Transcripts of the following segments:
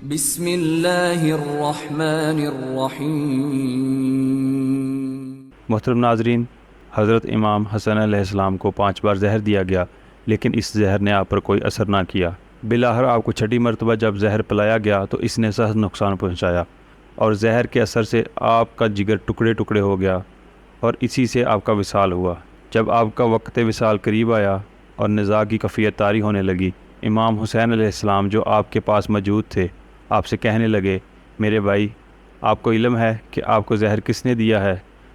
بسم اللہ الرحمن الرحیم۔ محترم ناظرین، حضرت امام حسن علیہ السلام کو 5 بار زہر دیا گیا، لیکن اس زہر نے آپ پر کوئی اثر نہ کیا۔ بالآخر آپ کو 6ٹھی مرتبہ جب زہر پلایا گیا تو اس نے سخت نقصان پہنچایا، اور زہر کے اثر سے آپ کا جگر ٹکڑے ٹکڑے ہو گیا، اور اسی سے آپ کا وصال ہوا۔ جب آپ کا وقت وصال قریب آیا اور نزاع کی کفیت طاری ہونے لگی، امام حسین علیہ السلام جو آپ کے پاس موجود تھے آپ سے کہنے لگے، میرے بھائی، آپ کو علم ہے کہ آپ کو زہر کس نے دیا ہے؟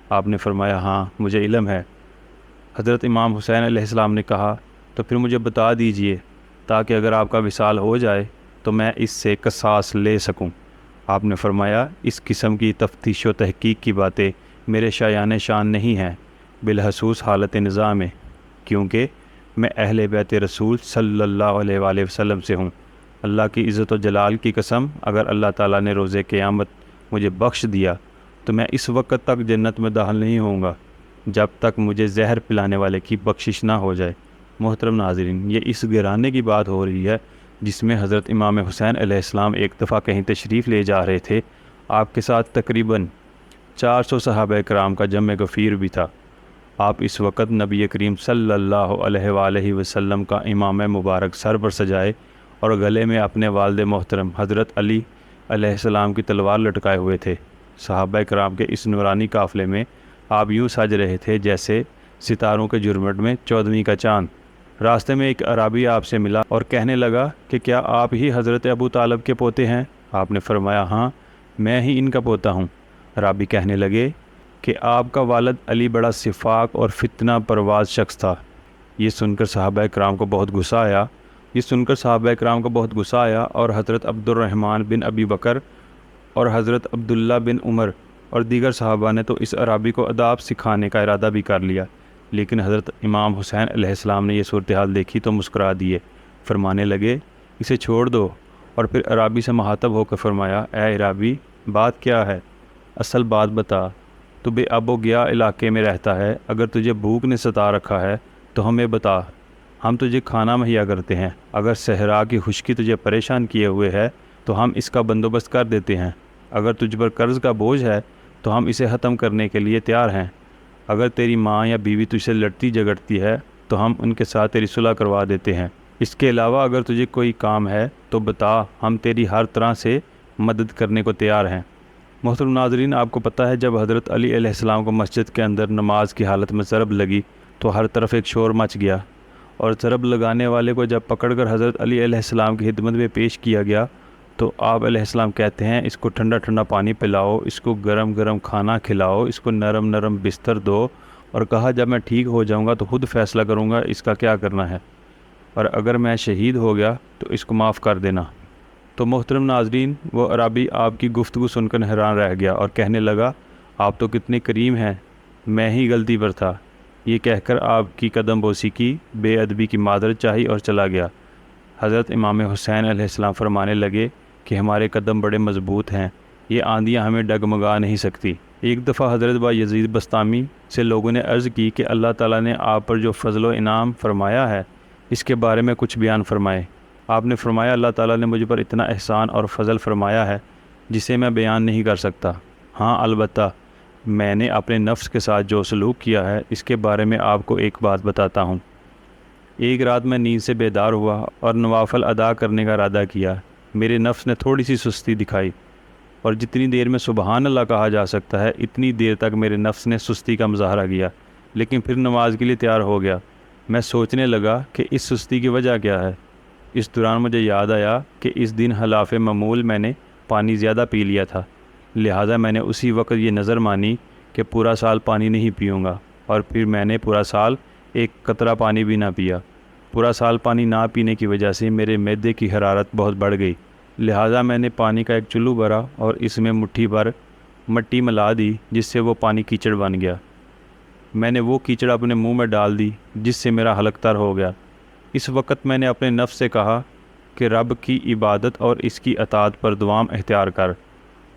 آپ نے فرمایا، ہاں مجھے علم ہے۔ حضرت امام حسین علیہ السلام نے کہا، تو پھر مجھے بتا دیجئے تاکہ اگر آپ کا وصال ہو جائے تو میں اس سے قصاص لے سکوں۔ آپ نے فرمایا، اس قسم کی تفتیش و تحقیق کی باتیں میرے شایان شان نہیں ہیں، بالخصوص حالت نزاع میں، کیونکہ میں اہل بیت رسول صلی اللہ علیہ وآلہ وسلم سے ہوں۔ اللہ کی عزت و جلال کی قسم، اگر اللہ تعالیٰ نے روز قیامت مجھے بخش دیا تو میں اس وقت تک جنت میں داخل نہیں ہوں گا جب تک مجھے زہر پلانے والے کی بخشش نہ ہو جائے۔ محترم ناظرین، یہ اس گھرانے کی بات ہو رہی ہے جس میں حضرت امام حسین علیہ السلام ایک دفعہ کہیں تشریف لے جا رہے تھے۔ آپ کے ساتھ تقریباً 400 صحابہ کرام کا جمع غفیر بھی تھا۔ آپ اس وقت نبی کریم صلی اللہ علیہ وآلہ وسلم کا امامہ مبارک سر پر سجائے اور گلے میں اپنے والد محترم حضرت علی علیہ السلام کی تلوار لٹکائے ہوئے تھے۔ صحابہ کرام کے اس نورانی قافلے میں آپ یوں سج رہے تھے جیسے ستاروں کے جھرمٹ میں 14ویں کا چاند۔ راستے میں ایک اعرابی آپ سے ملا اور کہنے لگا کہ کیا آپ ہی حضرت ابو طالب کے پوتے ہیں؟ آپ نے فرمایا، ہاں میں ہی ان کا پوتا ہوں۔ اعرابی کہنے لگے کہ آپ کا والد علی بڑا شفاق اور فتنہ پرواز شخص تھا۔ یہ سن کر صحابہ کرام کو بہت غصہ آیا اور حضرت عبد الرحمن بن ابی بکر اور حضرت عبداللہ بن عمر اور دیگر صحابہ نے تو اس اعرابی کو اداب سکھانے کا ارادہ بھی کر لیا، لیکن حضرت امام حسین علیہ السلام نے یہ صورتحال دیکھی تو مسکرا دیے، فرمانے لگے، اسے چھوڑ دو۔ اور پھر اعرابی سے مخاطب ہو کر فرمایا، اے اعرابی، بات کیا ہے؟ اصل بات بتا، تو بے اب و گیا علاقے میں رہتا ہے، اگر تجھے بھوک نے ستا رکھا ہے تو ہمیں بتا، ہم تجھے کھانا مہیا کرتے ہیں۔ اگر صحرا کی خشکی تجھے پریشان کیے ہوئے ہے تو ہم اس کا بندوبست کر دیتے ہیں۔ اگر تجھ پر قرض کا بوجھ ہے تو ہم اسے ختم کرنے کے لیے تیار ہیں۔ اگر تیری ماں یا بیوی تجھ سے لڑتی جھگڑتی ہے تو ہم ان کے ساتھ تیری صلح کروا دیتے ہیں۔ اس کے علاوہ اگر تجھے کوئی کام ہے تو بتا، ہم تیری ہر طرح سے مدد کرنے کو تیار ہیں۔ محترم ناظرین، آپ کو پتہ ہے جب حضرت علی علیہ السلام کو مسجد کے اندر نماز کی حالت میں ضرب لگی تو ہر طرف ایک شور مچ گیا، اور ضرب لگانے والے کو جب پکڑ کر حضرت علی علیہ السلام کی خدمت میں پیش کیا گیا تو آپ علیہ السلام کہتے ہیں، اس کو ٹھنڈا ٹھنڈا پانی پلاؤ، اس کو گرم گرم کھانا کھلاؤ، اس کو نرم نرم بستر دو، اور کہا جب میں ٹھیک ہو جاؤں گا تو خود فیصلہ کروں گا اس کا کیا کرنا ہے، اور اگر میں شہید ہو گیا تو اس کو معاف کر دینا۔ تو محترم ناظرین، وہ عربی آپ کی گفتگو سن کر حیران رہ گیا اور کہنے لگا، آپ تو کتنے کریم ہیں، میں ہی غلطی پر تھا۔ یہ کہہ کر آپ کی قدم بوسی کی، بے ادبی کی معذرت چاہی اور چلا گیا۔ حضرت امام حسین علیہ السلام فرمانے لگے کہ ہمارے قدم بڑے مضبوط ہیں، یہ آندیاں ہمیں ڈگمگا نہیں سکتی۔ ایک دفعہ حضرت بایزید بستامی سے لوگوں نے عرض کی کہ اللہ تعالیٰ نے آپ پر جو فضل و انعام فرمایا ہے اس کے بارے میں کچھ بیان فرمائے۔ آپ نے فرمایا، اللہ تعالیٰ نے مجھ پر اتنا احسان اور فضل فرمایا ہے جسے میں بیان نہیں کر سکتا۔ ہاں البتہ میں نے اپنے نفس کے ساتھ جو سلوک کیا ہے اس کے بارے میں آپ کو ایک بات بتاتا ہوں۔ ایک رات میں نیند سے بیدار ہوا اور نوافل ادا کرنے کا ارادہ کیا۔ میرے نفس نے تھوڑی سی سستی دکھائی، اور جتنی دیر میں سبحان اللہ کہا جا سکتا ہے اتنی دیر تک میرے نفس نے سستی کا مظاہرہ کیا، لیکن پھر نماز کے لیے تیار ہو گیا۔ میں سوچنے لگا کہ اس سستی کی وجہ کیا ہے۔ اس دوران مجھے یاد آیا کہ اس دن خلاف معمول میں نے پانی زیادہ پی لیا تھا، لہٰذا میں نے اسی وقت یہ نظر مانی کہ پورا سال پانی نہیں پیوں گا، اور پھر میں نے پورا سال ایک قطرہ پانی بھی نہ پیا۔ پورا سال پانی نہ پینے کی وجہ سے میرے معدے کی حرارت بہت بڑھ گئی، لہٰذا میں نے پانی کا ایک چلو بھرا اور اس میں مٹھی بھر مٹی ملا دی جس سے وہ پانی کیچڑ بن گیا۔ میں نے وہ کیچڑ اپنے منہ میں ڈال دی جس سے میرا حلق تر ہو گیا۔ اس وقت میں نے اپنے نفس سے کہا کہ رب کی عبادت اور اس کی اطاعت پر دوام اختیار کر،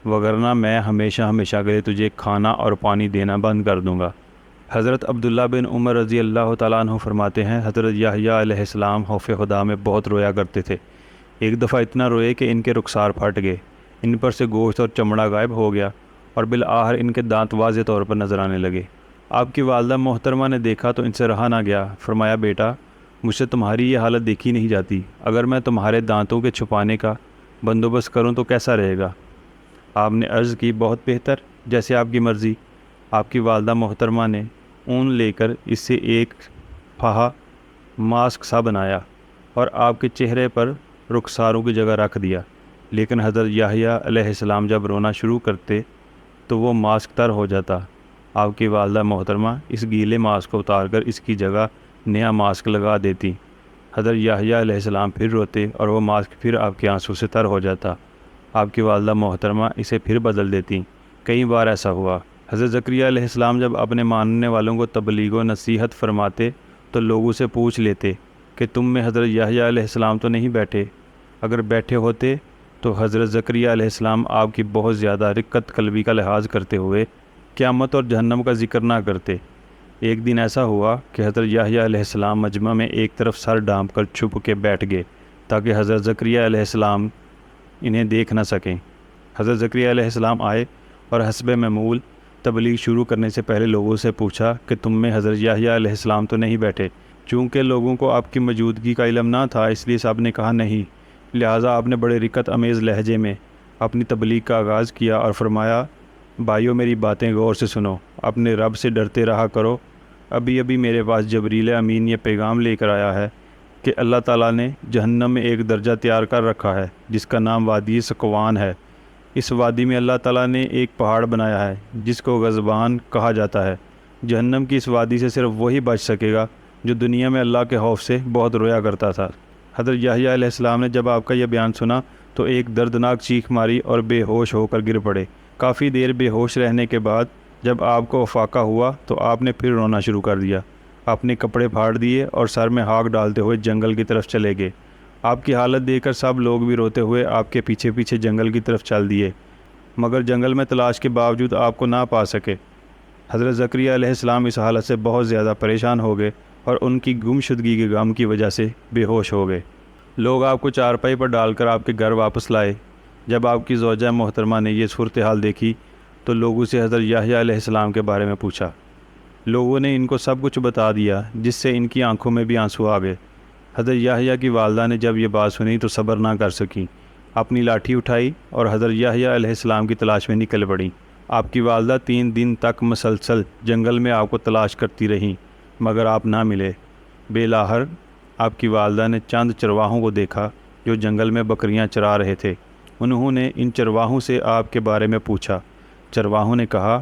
وگرنہ میں ہمیشہ ہمیشہ کے لیے تجھے کھانا اور پانی دینا بند کر دوں گا۔ حضرت عبداللہ بن عمر رضی اللہ تعالیٰ عنہ فرماتے ہیں، حضرت یحییٰ علیہ السلام خوف خدا میں بہت رویا کرتے تھے۔ ایک دفعہ اتنا روئے کہ ان کے رخسار پھٹ گئے، ان پر سے گوشت اور چمڑا غائب ہو گیا اور بالآخر ان کے دانت واضح طور پر نظر آنے لگے۔ آپ کی والدہ محترمہ نے دیکھا تو ان سے رہا نہ گیا، فرمایا بیٹا مجھ سے تمہاری یہ حالت دیکھی نہیں جاتی، اگر میں تمہارے دانتوں کے چھپانے کا بندوبست کروں تو کیسا رہے گا؟ آپ نے عرض کی بہت بہتر، جیسے آپ کی مرضی۔ آپ کی والدہ محترمہ نے اون لے کر اس سے ایک پھاہا ماسک سا بنایا اور آپ کے چہرے پر رخساروں کی جگہ رکھ دیا، لیکن حضرت یحییٰ علیہ السلام جب رونا شروع کرتے تو وہ ماسک تر ہو جاتا۔ آپ کی والدہ محترمہ اس گیلے ماسک کو اتار کر اس کی جگہ نیا ماسک لگا دیتی۔ حضرت یحییٰ علیہ السلام پھر روتے اور وہ ماسک پھر آپ کے آنسو سے تر ہو جاتا۔ آپ کی والدہ محترمہ اسے پھر بدل دیتی۔ کئی بار ایسا ہوا۔ حضرت زکریا علیہ السلام جب اپنے ماننے والوں کو تبلیغ و نصیحت فرماتے تو لوگوں سے پوچھ لیتے کہ تم میں حضرت یحییٰ علیہ السلام تو نہیں بیٹھے؟ اگر بیٹھے ہوتے تو حضرت زکریا علیہ السلام آپ کی بہت زیادہ رقت قلبی کا لحاظ کرتے ہوئے قیامت اور جہنم کا ذکر نہ کرتے۔ ایک دن ایسا ہوا کہ حضرت یحییٰ علیہ السلام مجمع میں ایک طرف سر ڈھانپ کر چھپ کے بیٹھ گئے تاکہ حضرت زکریا علیہ السلام انہیں دیکھ نہ سکیں۔ حضرت زکریا علیہ السلام آئے اور حسب معمول تبلیغ شروع کرنے سے پہلے لوگوں سے پوچھا کہ تم میں حضرت یحییٰ علیہ السلام تو نہیں بیٹھے؟ چونکہ لوگوں کو آپ کی موجودگی کا علم نہ تھا اس لیے سب نے کہا نہیں، لہٰذا آپ نے بڑے رقت امیز لہجے میں اپنی تبلیغ کا آغاز کیا اور فرمایا بھائیو میری باتیں غور سے سنو، اپنے رب سے ڈرتے رہا کرو۔ ابھی میرے پاس جبریل امین یہ پیغام لے کر آیا ہے کہ اللہ تعالیٰ نے جہنم میں ایک درجہ تیار کر رکھا ہے جس کا نام وادی سکوان ہے۔ اس وادی میں اللہ تعالیٰ نے ایک پہاڑ بنایا ہے جس کو غضبان کہا جاتا ہے۔ جہنم کی اس وادی سے صرف وہی بچ سکے گا جو دنیا میں اللہ کے خوف سے بہت رویا کرتا تھا۔ حضرت یحییٰ علیہ السلام نے جب آپ کا یہ بیان سنا تو ایک دردناک چیخ ماری اور بے ہوش ہو کر گر پڑے۔ کافی دیر بے ہوش رہنے کے بعد جب آپ کو افاقہ ہوا تو آپ نے پھر رونا شروع کر دیا، اپنے کپڑے پھاڑ دیے اور سر میں ہاک ڈالتے ہوئے جنگل کی طرف چلے گئے۔ آپ کی حالت دیکھ کر سب لوگ بھی روتے ہوئے آپ کے پیچھے پیچھے جنگل کی طرف چل دیے، مگر جنگل میں تلاش کے باوجود آپ کو نہ پا سکے۔ حضرت زکریا علیہ السلام اس حالت سے بہت زیادہ پریشان ہو گئے اور ان کی گمشدگی کے غم کی وجہ سے بے ہوش ہو گئے۔ لوگ آپ کو چارپائی پر ڈال کر آپ کے گھر واپس لائے۔ جب آپ کی زوجہ محترمہ نے یہ صورتحال دیکھی تو لوگوں سے حضرت یحییٰ علیہ السلام کے بارے میں پوچھا۔ لوگوں نے ان کو سب کچھ بتا دیا جس سے ان کی آنکھوں میں بھی آنسو آ گئے۔ حضرت یحییٰ کی والدہ نے جب یہ بات سنی تو صبر نہ کر سکیں، اپنی لاٹھی اٹھائی اور حضرت یحییٰ علیہ السلام کی تلاش میں نکل پڑیں۔ آپ کی والدہ 3 دن تک مسلسل جنگل میں آپ کو تلاش کرتی رہیں مگر آپ نہ ملے۔ بالآخر آپ کی والدہ نے چند چرواہوں کو دیکھا جو جنگل میں بکریاں چرا رہے تھے۔ انہوں نے ان چرواہوں سے آپ کے بارے میں پوچھا۔ چرواہوں نے کہا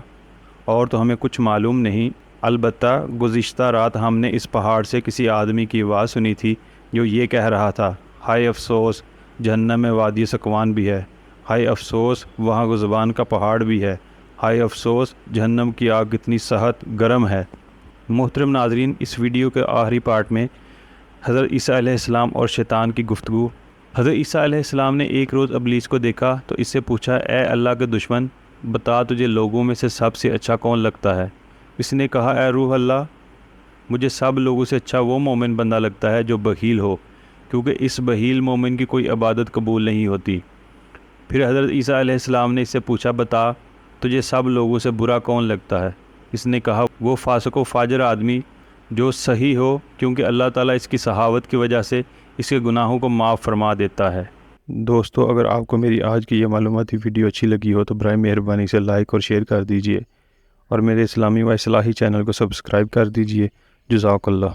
اور تو ہمیں کچھ معلوم نہیں، البتہ گزشتہ رات ہم نے اس پہاڑ سے کسی آدمی کی آواز سنی تھی جو یہ کہہ رہا تھا ہائے افسوس جہنم میں وادی سکوان بھی ہے، ہائے افسوس وہاں غضبان کا پہاڑ بھی ہے، ہائے افسوس جہنم کی آگ کتنی سخت گرم ہے۔ محترم ناظرین، اس ویڈیو کے آخری پارٹ میں حضرت عیسیٰ علیہ السلام اور شیطان کی گفتگو۔ حضرت عیسیٰ علیہ السلام نے ایک روز ابلیس کو دیکھا تو اس سے پوچھا اے اللہ کے دشمن، بتا تجھے لوگوں میں سے سب سے اچھا کون لگتا ہے؟ اس نے کہا اے روح اللہ، مجھے سب لوگوں سے اچھا وہ مومن بندہ لگتا ہے جو بخیل ہو، کیونکہ اس بخیل مومن کی کوئی عبادت قبول نہیں ہوتی۔ پھر حضرت عیسیٰ علیہ السلام نے اس سے پوچھا بتا تجھے سب لوگوں سے برا کون لگتا ہے؟ اس نے کہا وہ فاسق و فاجر آدمی جو صحیح ہو، کیونکہ اللہ تعالیٰ اس کی صحاوت کی وجہ سے اس کے گناہوں کو معاف فرما دیتا ہے۔ دوستو، اگر آپ کو میری آج کی یہ معلوماتی ویڈیو اچھی لگی ہو تو برائے مہربانی سے لائک اور شیئر کر دیجئے اور میرے اسلامی و اصلاحی چینل کو سبسکرائب کر دیجئے۔ جزاک اللہ۔